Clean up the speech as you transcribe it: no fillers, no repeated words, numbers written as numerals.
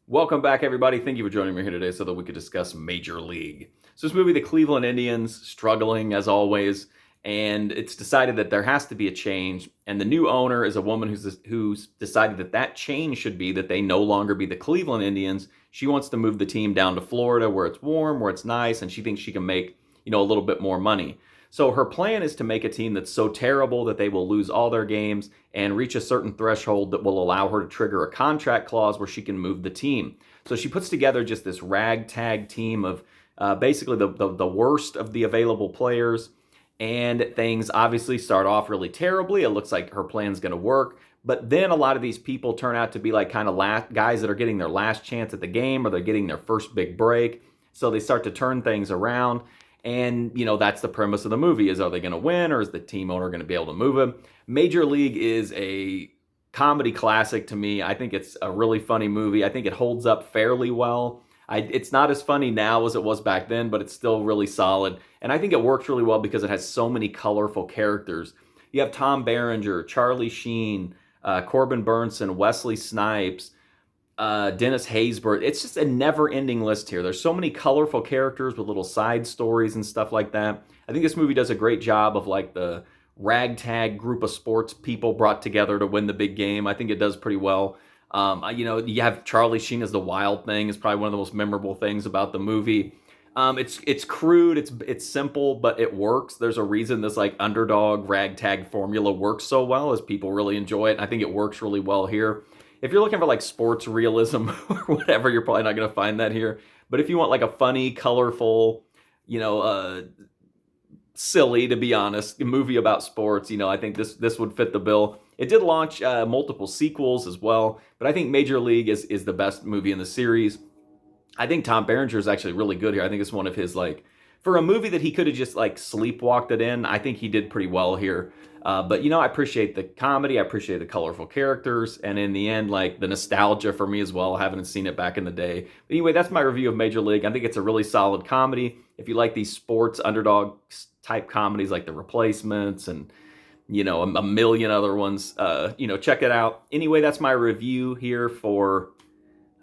Welcome back, everybody. Thank you for joining me here today so that we could discuss Major League. So, this movie, the Cleveland Indians, struggling as always, and it's decided that there has to be a change. And the new owner is a woman who's decided that that change should be that they no longer be the Cleveland Indians. She wants to move the team down to Florida where it's warm, where it's nice, and she thinks she can make a little bit more money. So her plan is to make a team that's so terrible that they will lose all their games and reach a certain threshold that will allow her to trigger a contract clause where she can move the team. So she puts together just this ragtag team of basically the worst of the available players. And things obviously start off really terribly. It looks like her plan's going to work. But then a lot of these people turn out to be like kind of guys that are getting their last chance at the game or they're getting their first big break. So they start to turn things around. And, that's the premise of the movie is, are they going to win or is the team owner going to be able to move him? Major League is a comedy classic to me. I think it's a really funny movie. I think it holds up fairly well. It's not as funny now as it was back then, but it's still really solid. And I think it works really well because it has so many colorful characters. You have Tom Berenger, Charlie Sheen, Corbin Burnson, Wesley Snipes, Dennis Haysbert. It's just a never-ending list here. There's so many colorful characters with little side stories and stuff like that. I think this movie does a great job of like the ragtag group of sports people brought together to win the big game. I think it does pretty well. You have Charlie Sheen as the Wild Thing is probably one of the most memorable things about the movie. It's crude, it's simple, but it works. There's a reason this like underdog ragtag formula works so well, as people really enjoy it. I think it works really well here. If you're looking for like sports realism or whatever, you're probably not going to find that here. But if you want like a funny, colorful, you know, uh, silly to be honest, movie about sports, I think this would fit the bill. It did launch multiple sequels as well, but I think Major League is the best movie in the series. I think Tom Berenger is actually really good here. I think it's one of his like for a movie that he could have just like sleepwalked it in. I think he did pretty well here. But I appreciate the comedy. I appreciate the colorful characters, and in the end, like the nostalgia for me as well. I haven't seen it back in the day. But anyway, that's my review of Major League. I think it's a really solid comedy. If you like these sports underdog type comedies like The Replacements and a million other ones, check it out. Anyway, that's my review here for